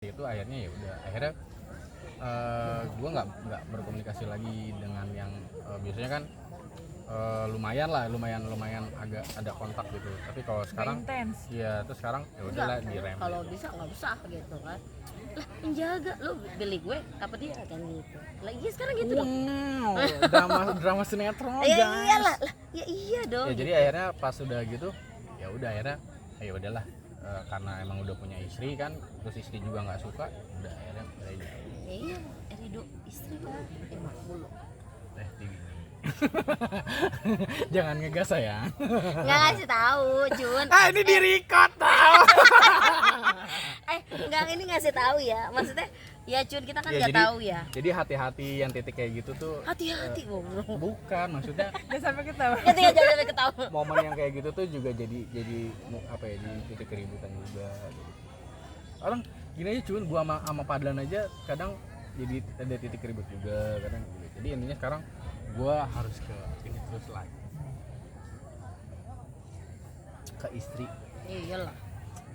itu akhirnya ya udah akhirnya gue nggak berkomunikasi lagi dengan yang biasanya kan lumayan agak ada kontak gitu, tapi kalau sekarang ya terus sekarang ya udahlah direm kalau bisa nggak usah gitu kan, lah menjaga lu beli gue apa dia kan gitu lah. Iya sekarang gitu dong. drama sinetron Ya guys. iyalah lah, ya iya dong ya gitu. jadi akhirnya pas udah gitu ya udah akhirnya ya udahlah, karena emang udah punya istri kan, terus istri juga nggak suka, udah akhirnya Ya iya ridho istri kan emak mulu. tinggi. Jangan ngegas sayang. Nggak ngasih tahu Cun. Ini di record tahu. Enggak, ini ngasih tahu ya, maksudnya ya Cun kita kan nggak tahu ya. Jadi hati-hati yang titik kayak gitu tuh. Hati-hati Bukan, maksudnya jangan sampai ketawa. Jangan sampai ketawa. momen yang kayak gitu tuh juga jadi apa ya, di titik keributan juga gitu. Orang gini aja Cun, gua sama Padlan aja kadang jadi ada titik ribut juga kadang gitu. Jadi intinya sekarang gua harus ke ini terus lagi, ke istri Iyalah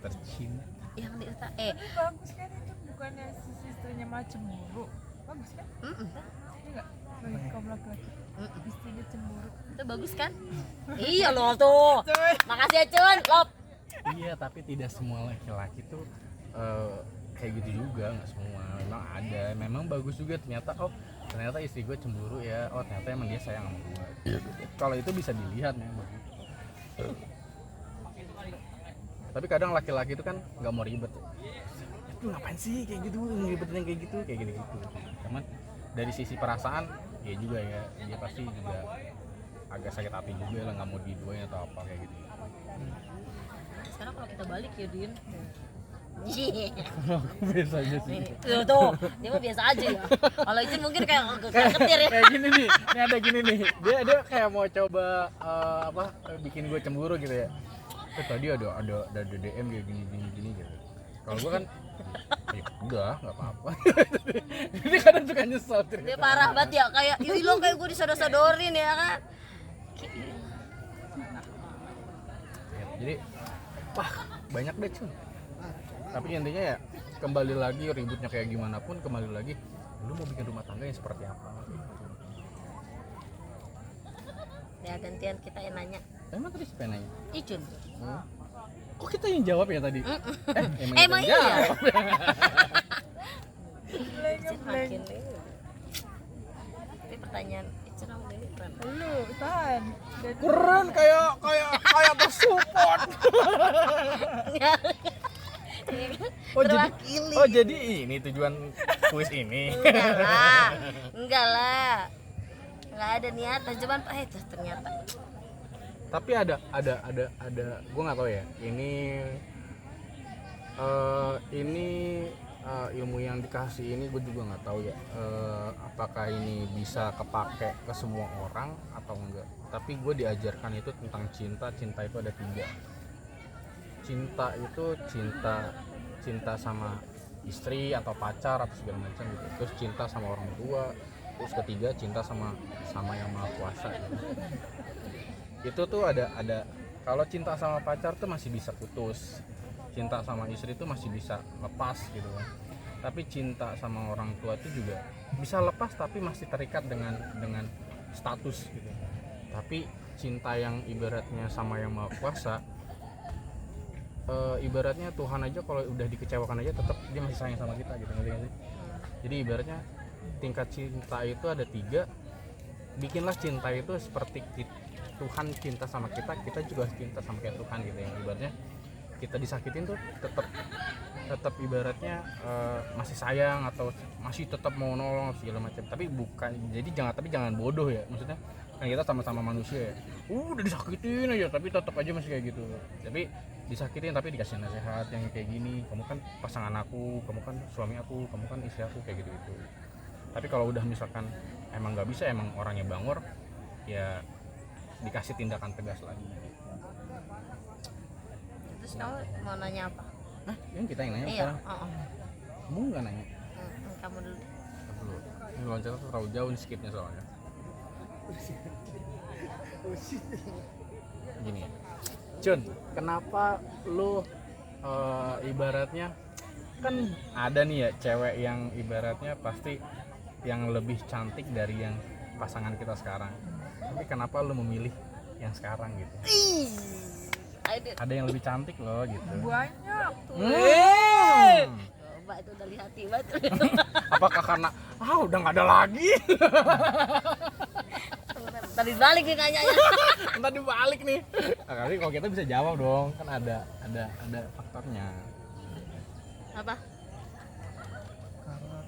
tercinta yang dita bagus kan, itu bukannya si istrinya mah cemburu, bagus kan? Enggak, bagi kaum laki-laki istrinya cemburu itu bagus kan? Iya loh tuh. Makasih ya Cun, lop. iya, tapi tidak semua laki-laki tuh kayak gitu juga, nggak semua. Memang ada, memang bagus juga ternyata istri gue cemburu ya, ternyata emang dia sayang sama gue. Kalau itu bisa dilihat memang. Tapi kadang laki-laki itu kan nggak mau ribet. Itu ngapain sih kayak gitu, ngeribetin kayak gitu, kayak gitu. Cuman dari sisi perasaan ya juga ya, dia pasti juga agak sakit hati juga lah, nggak mau diduain atau apa kayak gitu. Sekarang kalau kita balik ya Din. Biasa aja sih. Tuh, dia mah biasa aja ya. Kalau itu mungkin kayak ketir ya. Kayak gini nih, ini ada gini nih. Dia kayak mau coba bikin gue cemburu gitu ya. Tadi ada DM kayak gini gitu. Kalau gue kan ya udah nggak apa-apa. Dia kadang suka nyesel. Dia parah banget ya, kayak ih lo kayak gue disodor-sodorin ya kan. Jadi banyak deh Cun. Tapi intinya ya kembali lagi, ributnya kayak gimana pun kembali lagi, lu mau bikin rumah tangga yang seperti apa? Ya gantian kita yang nanya. Emang tadi siapa yang nanya? Icun. Kok kita yang jawab ya tadi? Emang kita yang iya. jawab. Icun makin ini. Tapi pertanyaan Icun sama Dewi keren. lu tahan. Keren, kayak bersupport. Terwakili. Jadi ini tujuan kuis ini. Enggak lah. Enggak ada niatan, cuman ternyata. Tapi ada gue nggak tahu ya. Ini ilmu yang dikasih ini gue juga nggak tahu ya. Apakah ini bisa kepake ke semua orang atau enggak? Tapi gue diajarkan itu tentang cinta. Cinta itu ada 3. Cinta itu cinta sama istri atau pacar atau segala macam gitu. Terus cinta sama orang tua. Terus ketiga cinta sama yang maha kuasa gitu. Itu tuh ada kalau cinta sama pacar tuh masih bisa putus, cinta sama istri tuh masih bisa lepas gitu kan. Tapi cinta sama orang tua itu juga bisa lepas tapi masih terikat dengan status gitu. Tapi cinta yang ibaratnya sama yang maha kuasa, ibaratnya Tuhan aja kalau udah dikecewakan aja tetap dia masih sayang sama kita gitu, ngerti gak sih? Jadi ibaratnya tingkat cinta itu ada 3. Bikinlah cinta itu seperti Tuhan cinta sama kita juga cinta sama kayak Tuhan gitu ya. Ibaratnya kita disakitin tuh tetap ibaratnya masih sayang atau masih tetap mau nolong segala macam. Tapi jangan bodoh ya, maksudnya kan kita sama-sama manusia ya. Udah disakitin aja tapi tetap aja masih kayak gitu. Tapi disakitin tapi dikasih nasihat yang kayak gini, kamu kan pasangan aku, kamu kan suami aku, kamu kan istri aku, kayak gitu. Tapi kalau udah misalkan emang nggak bisa, emang orangnya bangor, ya dikasih tindakan tegas lagi. Terus kamu mau nanya apa? Yang kita yang nanya Iya. sekarang. Kamu nggak nanya? Kamu dulu. Ini loncatnya tuh terlalu jauh nih, skipnya soalnya. Gini, Cun, kenapa lu ibaratnya kan ada nih ya cewek yang ibaratnya pasti yang lebih cantik dari yang pasangan kita sekarang. Tapi kenapa lu memilih yang sekarang gitu? Ada yang lebih cantik loh gitu. Banyak tuh. Coba itu dari hati banget. Apakah karena udah nggak ada lagi? Tadi balik nih kayaknya. Entar dibalik nih. Nah, kali kalau kita bisa jawab dong, kan ada faktornya. Apa? Karena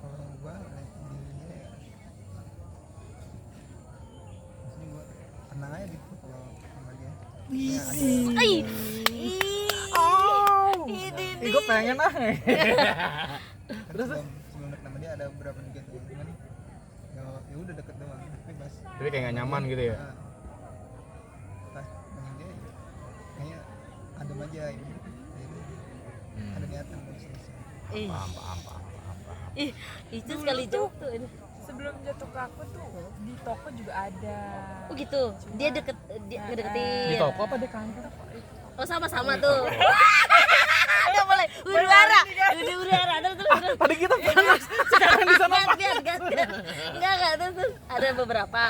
kalau gua lihat dia ya, maksudnya gua tenang aja gitu kalau sama dia. Ya, ada Ih. Ih, gue pengen terus sebelum deket sama dia ada beberapa tiga tuh cuman ya udah deket doang tapi pas tapi kayak nggak nyaman gitu ya. pas dengan dia ya, kayaknya adem aja ini ada niatan mau selesai. Ih. Paham. Ih, itu sekali jatuh ini. Sebelum jatuh ke aku tuh di toko juga ada. Oh gitu. Dia ngedeketin. Di toko apa di kantor? Oh sama-sama tuh. Udah mulai udara. Terus. Tadi kita panas, sekarang di sana Gat. Enggak, terus. Ada beberapa.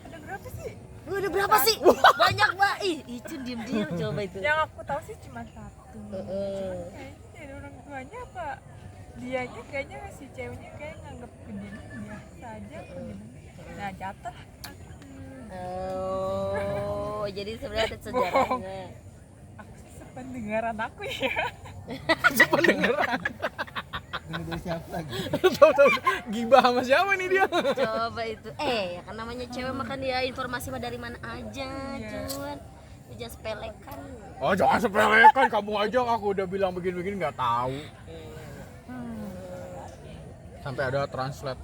Ada berapa sih? Udah berapa sih? Banyak, Mbak. Ih, itu diam-diam coba itu. Yang aku tahu sih cuma satu. Kayaknya dari orang tuanya apa? Dianya kayaknya si ceweknya kayak nganggep kejadian biasa aja apa gimana. Nah jatuh aku. Oh, jadi sebenarnya ada sejarahnya. Aku sih sependengaran aku ya. Sependengaran. Ini dari siapa lagi? Tahu gibah sama siapa nih dia? Coba itu. Ya kan namanya cewek makan ya informasi mah dari mana aja, cuman. Lu jangan sepelekan. Oh jangan sepelekan, kamu aja aku udah bilang begini-begini nggak tahu. Sampai ada translate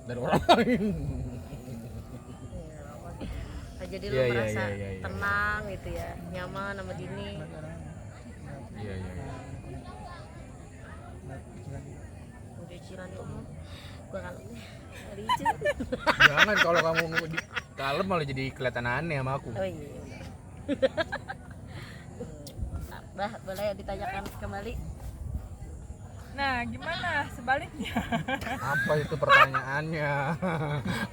dari orang lain. Nah, jadi lu Iya, merasa iya. tenang gitu ya, nyaman sama Dini. Iya. Udah cicilan di umum. Gua kalau dari izin. Jangan kalau kamu di dalam malah jadi kelihatan aneh sama aku. Oh iya. Bah, boleh ditanyakan kembali. Nah gimana sebaliknya? Apa itu pertanyaannya?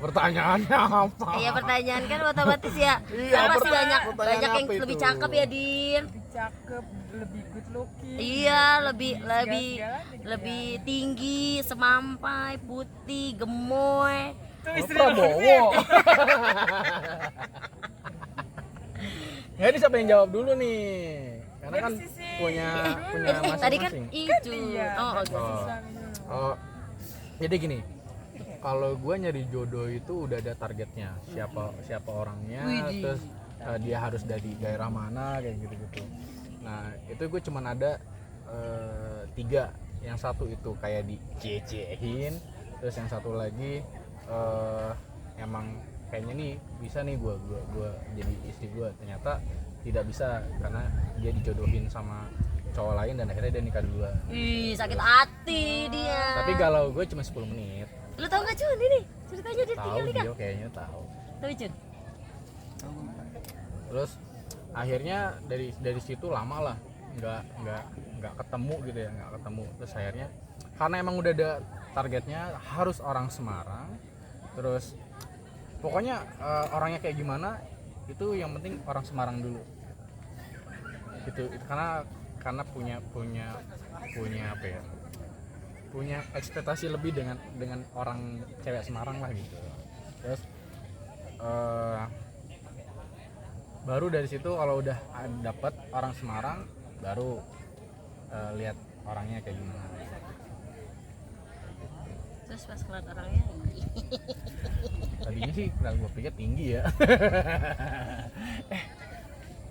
Pertanyaannya apa? Iya pertanyaan kan otomatis ya. Iya, Kan pasti pertanyaan banyak yang apa lebih itu? cakep ya, Din. Lebih cakep, lebih good looking. Iya, lebih Segala-galanya lebih tinggi, semampai, putih, gemoy. Tuh istri Prabowo. Ya ini siapa yang jawab dulu nih? Karena kan Dari sisi punya Tadi kan masing-masing. itu. Iya, Oh, dari oke. sisi suami dulu. Oh, jadi gini, kalau gue nyari jodoh itu udah ada targetnya, siapa orangnya, Widih. terus dia harus dari daerah mana kayak gitu. Nah itu gue cuman ada 3, yang satu itu kayak dicecehin, terus yang satu lagi emang kayaknya nih bisa nih gue jadi istri gue, ternyata tidak bisa karena dia dijodohin sama cowok lain dan akhirnya dia nikah duluan. Ih, sakit hati dia. Tapi galau gue cuma 10 menit. Lu tahu enggak Cun ini? Ceritanya dia Tahu tinggal nikah. dia kayaknya tahu. Tahu Cun? Terus akhirnya dari situ lama lah nggak ketemu gitu ya, nggak ketemu. Terus akhirnya karena emang udah ada targetnya harus orang Semarang, terus pokoknya orangnya kayak gimana itu yang penting orang Semarang dulu gitu. Itu karena punya apa ya, punya ekspektasi lebih dengan orang cewek Semarang lah gitu. Terus baru dari situ kalau udah dapet orang Semarang baru lihat orangnya kayak gimana. Terus pas ngeliat orangnya Tadinya sih kalau gue pikir tinggi ya.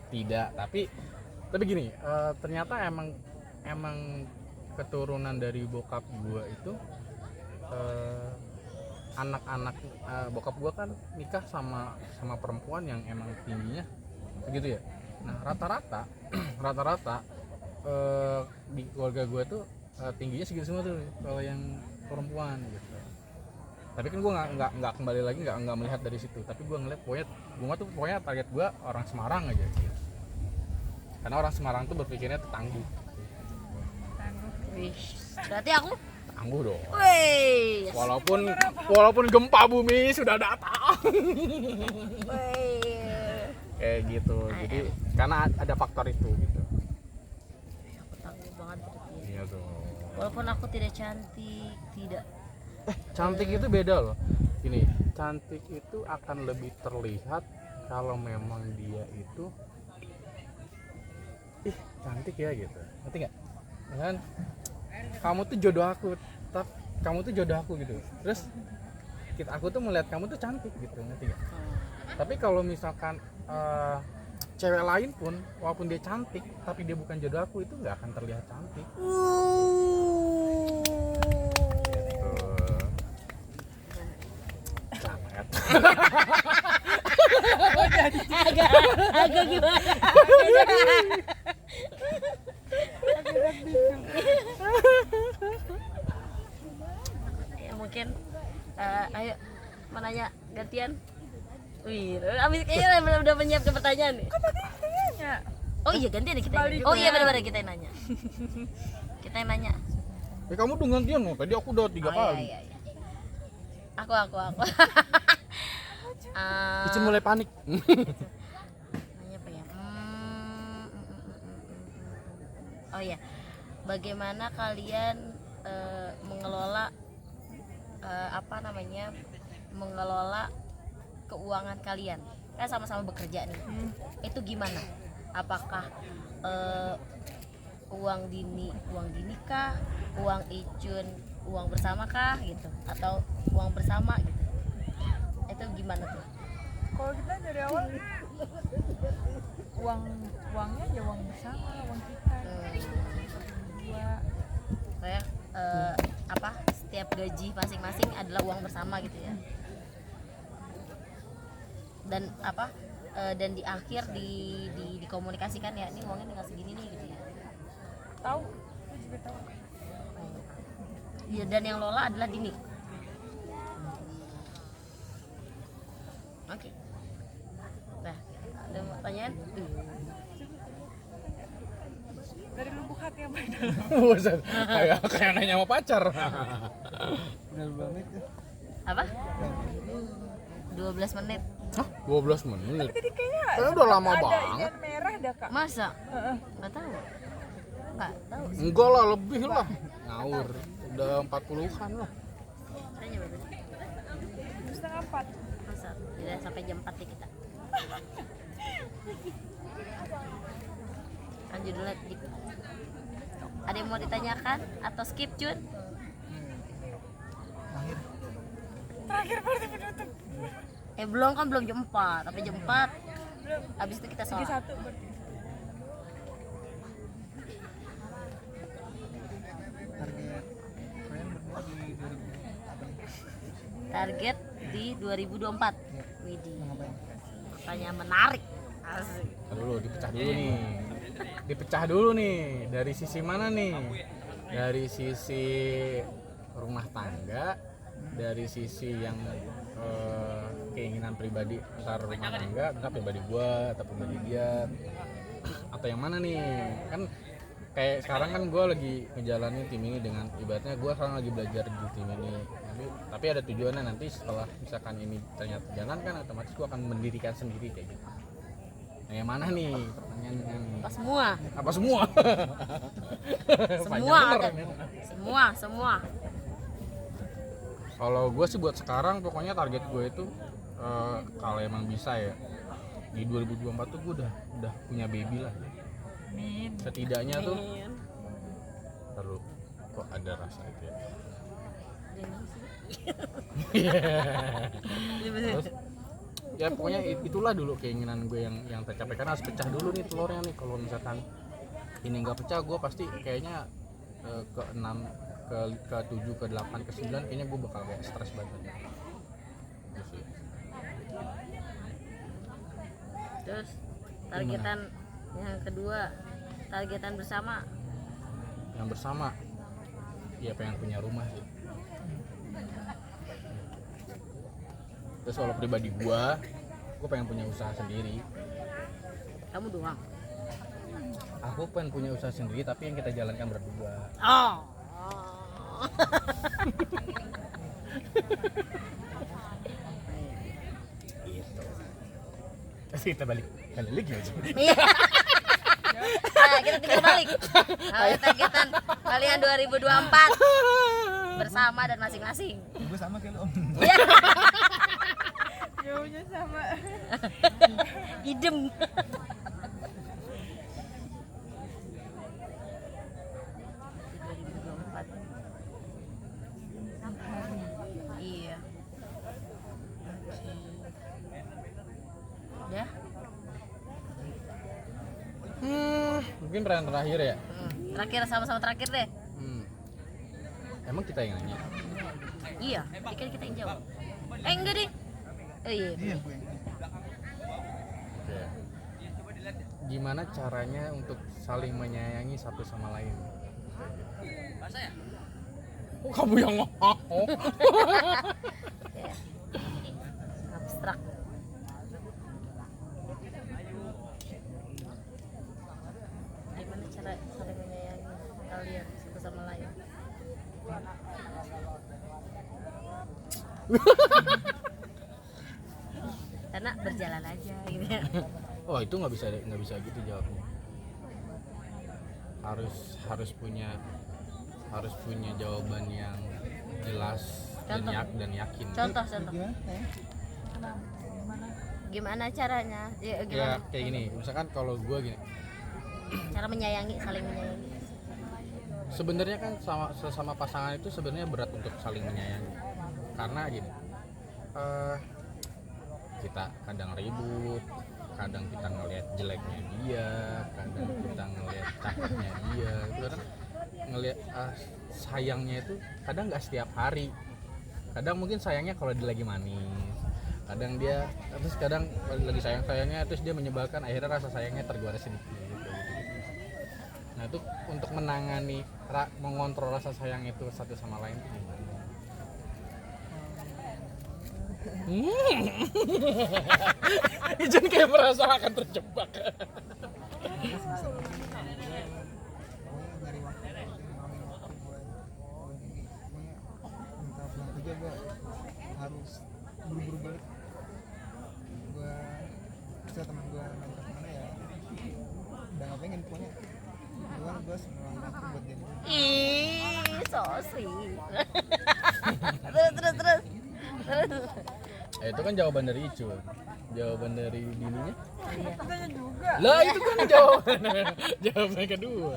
Tidak, tapi gini, ternyata emang keturunan dari bokap gue itu anak-anak bokap gue kan nikah sama perempuan yang emang tingginya segitu ya. Nah rata-rata di keluarga gue tuh tingginya segitu semua tuh kalau yang perempuan gitu. Tapi kan gue nggak kembali lagi nggak melihat dari situ, tapi gue ngeliat pokoknya target gue orang Semarang aja gitu. Karena orang Semarang tuh berpikirnya tangguh. Tangguh. Wih, berarti aku, Tangguh dong. wih, Walaupun gempa bumi sudah datang. wih. Kayak gitu. Jadi karena ada faktor itu gitu. Aku tangguh banget berarti. Iya tuh. Walaupun aku tidak cantik, tidak. Cantik itu beda loh. Ini cantik itu akan lebih terlihat kalau memang dia itu cantik ya gitu. Ngerti nggak? Kan kamu tuh jodoh aku, kamu tuh jodoh aku gitu. Terus aku tuh melihat kamu tuh cantik gitu, ngerti nggak? Tapi kalau misalkan cewek lain pun walaupun dia cantik tapi dia bukan jodoh aku, itu nggak akan terlihat cantik. Sangat. Agak gimana? Ya mungkin ayo menanya gantian. Wih, abis kayaknya udah menyiapkan pertanyaan nih. Tanya. Oh iya gantian nih kita. Balik Oh iya ya. benar-benar kita yang nanya. Kita yang nanya. Kamu udah gantian loh. Tadi aku udah 3 Oh, kali. iya. Aku. Icin mulai panik. Nanya apa ya? Oh iya. Bagaimana kalian mengelola mengelola keuangan kalian? Kan sama-sama bekerja nih. Itu gimana? Apakah uang dini kah? Uang icun, uang bersama kah gitu? Atau uang bersama gitu? Itu gimana tuh? Kalau kita dari awal uangnya ya uang bersama, uang kita. Dua. Kayak setiap gaji masing-masing adalah uang bersama gitu ya. Dan dan di akhir dikomunikasikan ya, ini uangnya tinggal segini nih gitu ya. Tahu? Aku juga tahu. Iya, dan yang lola adalah Dini. Oke. Nah, ada mau pertanyaan? Dari lubuk hati apa? Buset, kayak nanya sama pacar. Udah banget ya. Apa? 12 menit. Hah? 12 menit? Tadi kayaknya Udah lama ada banget. ikan merah dah kak. Masa? Nggak tahu. Sih. Enggak lah, lebih lah. Ngawur. Udah 40-an lah. Tanya berapa? 3:30. Masa? Tidak sampai jam 4 ya kita. Lanjut dulu. Ada yang mau ditanyakan atau skip Jun? Akhir. Terakhir berarti penutup. Belum kan, belum jam 4. Tapi jam 4 Belum. habis itu kita sholat. 31 berarti. Target kalian berdua di 2000 apa nih? Target di 2024. Ya. Widih. Mau ngapain? Pertanyaan menarik. Asik. Ntar dulu, dipecah dulu nih. Dipecah dulu nih. Dari sisi mana nih? Dari sisi rumah tangga, dari sisi yang keinginan pribadi, entar rumah tangga, entar pribadi gua atau pribadi dia, atau yang mana nih? Kan kayak sekarang kan gue lagi ngejalanin tim ini dengan ibaratnya gue sekarang lagi belajar di tim ini, tapi ada tujuannya nanti setelah misalkan ini ternyata jalan kan otomatis gue akan mendirikan sendiri kayak gitu. Nah yang mana nih pertanyaannya nih? Apa semua? Apa semua? Semua Panjang ada. bener ini. Semua. Kalau gue sih buat sekarang pokoknya target gue itu kalau emang bisa ya di 2024 tuh gue udah punya baby lah. Amin. Setidaknya tuh terus kok ada rasa itu ya. Terus ya pokoknya itulah dulu keinginan gue yang tercapai, karena harus pecah dulu nih telurnya nih. Kalau misalkan ini nggak pecah, gue pasti kayaknya ke 6 ke 7 ke 8 ke 9 kayaknya gue bakal kayak stres banget. Gitu sih. Terus targetan yang kedua, targetan bersama. Yang bersama ya pengen punya rumah sih. Terus kalau pribadi gue, pengen punya usaha sendiri. Kamu doang. Aku pengen punya usaha sendiri tapi yang kita jalankan berdua. Oh. Gitu. Terus kita balik aja. Iya. Nah, kita tinggal balik. Targetan kalian 2024 bersama dan masing-masing. Gue sama kayak lo om. Iya. Jauhnya sama. Idem. Iya. Udah. Mungkin pertanyaan terakhir ya. Terakhir sama-sama terakhir deh. Emang kita yang nanya? Iya, pikir kita yang jawab. Enggak deh. Oh iya. Iya gue yang Oke. Gimana caranya untuk saling menyayangi satu sama lain? Oh, kamu yang ngomong. Kayak abstrak. Gimana cara saling menyayangi kalian satu sama lain? Karena berjalan aja gitu ya. Oh itu nggak bisa gitu jawabnya. Harus punya jawaban yang jelas Contoh. dan yakin. Contoh. gimana ya? Gimana caranya? Ya, Ya gimana? kayak gini. Misalkan kalau gue gini, Cara menyayangi, saling menyayangi. sebenarnya kan sesama pasangan itu sebenarnya berat untuk saling menyayangi. Karena gini, kita kadang ribut, kadang kita ngelihat jeleknya dia, kadang kita ngelihat cakepnya dia, itu kadang ngelihat sayangnya itu kadang nggak setiap hari. Kadang mungkin sayangnya kalau dia lagi manis, kadang dia terus kadang lagi sayangnya terus dia menyebalkan, akhirnya rasa sayangnya tergores sedikit gitu. Nah itu untuk menangani mengontrol rasa sayang itu satu sama lain itu gimana? Ijan kayak merasa akan terjebak. Pokoknya nyari waktu ngomongin waktu buat ini pokoknya minta pulang kerja gue harus buru-buru balik. Gue bisa teman gue nonton kemana ya udah gak pengen pokoknya gue semua waktu buat dia. Ih, so sweet. terus. Itu kan jawaban dari Icul. Jawaban dari bininya? Katanya juga. Lah itu kan jawaban kedua.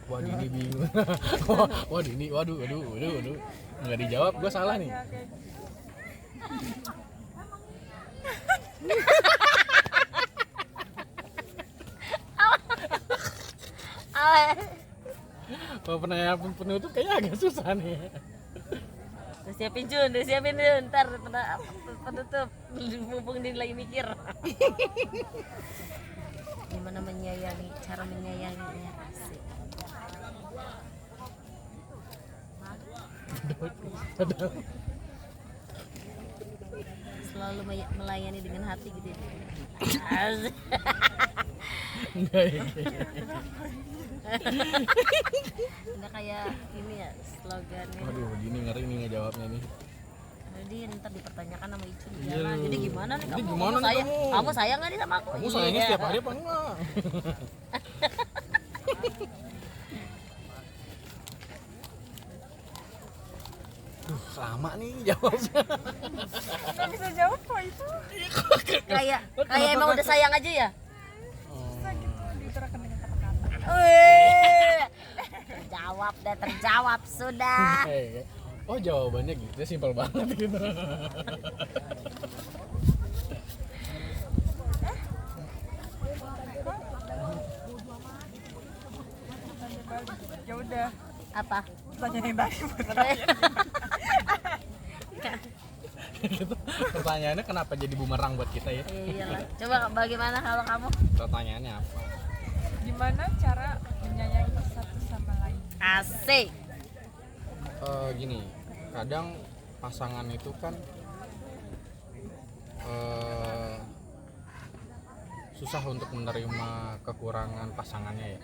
Wah Dini bingung. Wah Dini, waduh. Nggak dijawab, gue salah nih. Ya, kayak Kalau pertanyaan penutup kayaknya agak susah nih. Udah siapin Jun, ntar penutup mumpung dia lagi mikir. Gimana menyayangi, cara menyayanginya asik. Selalu melayani dengan hati gitu ya. Asik. Enggak ya. Udah kayak ini ya slogannya. Waduh, Dini ngeri nih ngejawabnya nih. Jadi ntar dipertanyakan sama Icun di Iya, jalan. lu. Jadi gimana nih Jadi kamu? gimana nih sayang? kamu? Kamu sayang nggak nih sama aku? Kamu sayangnya Iya. setiap hari apa enggak? Lama nih jawabnya. nggak bisa jawab kok itu. Kayak emang udah sayang aja ya? Bisa gitu diutarakan dengan kata-kata. Wih, terjawab sudah. Oh jawabannya gitu, simpel banget gitu. Ya udah, Apa? tanya yang tadi. Pertanyaannya kenapa jadi bumerang buat kita ya? Iyalah. Coba bagaimana kalau kamu? Pertanyaannya apa? Gimana cara menyayangi satu sama lain? Asik. Gini, kadang pasangan itu kan susah untuk menerima kekurangan pasangannya ya.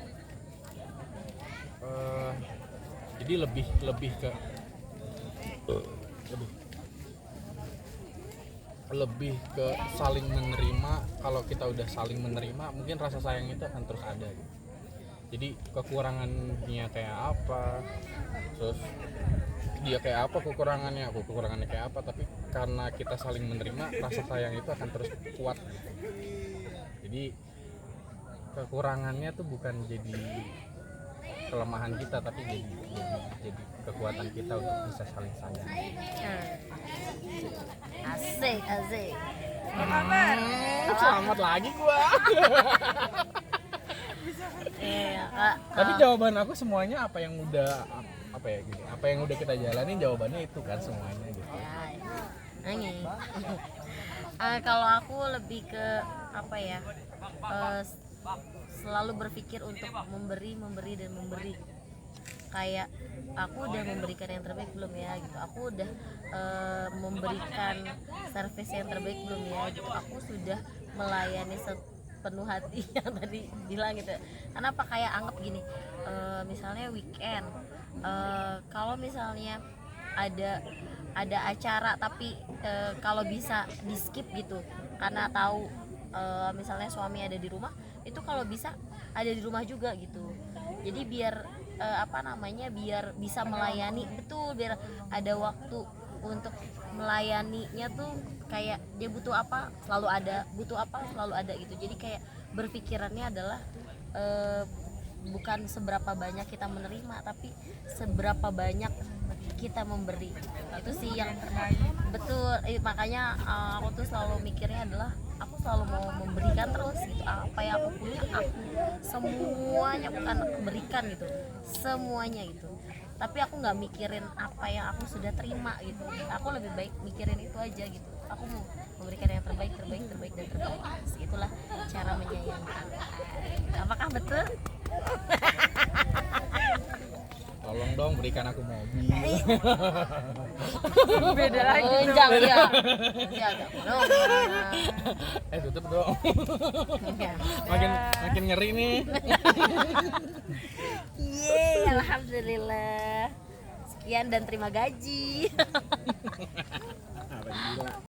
Jadi lebih ke saling menerima. Kalau kita udah saling menerima, mungkin rasa sayang itu akan terus ada gitu. Jadi kekurangannya kayak apa, terus dia kayak apa kekurangannya kayak apa, tapi karena kita saling menerima, rasa sayang itu akan terus kuat. Jadi kekurangannya tuh bukan jadi kelemahan kita, tapi jadi kekuatan kita untuk bisa saling sayang. Asik. Selamat lagi gua. Iya, Kak. Tapi jawaban aku semuanya apa yang udah kita jalanin, jawabannya itu kan semuanya gitu. Ini. Kalau aku lebih ke apa ya? Selalu berpikir untuk memberi dan memberi. Kayak aku udah memberikan yang terbaik belum ya gitu. Aku udah memberikan service yang terbaik belum ya gitu. Aku sudah melayani sepenuh hati yang tadi bilang gitu. Kenapa kayak anggap gini, misalnya weekend, kalau misalnya ada acara tapi kalau bisa di skip gitu karena tahu misalnya suami ada di rumah, itu kalau bisa ada di rumah juga gitu. Jadi biar biar bisa melayani betul, biar ada waktu untuk melayaninya tuh, kayak dia butuh apa selalu ada gitu. Jadi kayak berpikirannya adalah bukan seberapa banyak kita menerima, tapi seberapa banyak kita memberi. Itu sih yang betul. Makanya aku tuh selalu mikirnya adalah aku selalu mau memberikan terus gitu. Apa yang aku punya, aku semuanya, bukan berikan gitu, semuanya gitu. Tapi aku nggak mikirin apa yang aku sudah terima gitu. Aku lebih baik mikirin itu aja gitu. Aku mau memberikan yang terbaik. Itulah cara menyayangi. Apakah betul? Tolong dong berikan aku mobil. Beda lagi dong. Jangan. Tutup dong. Ya. makin ngeri nih. Yeay, alhamdulillah. Sekian dan terima gaji. Apa gila.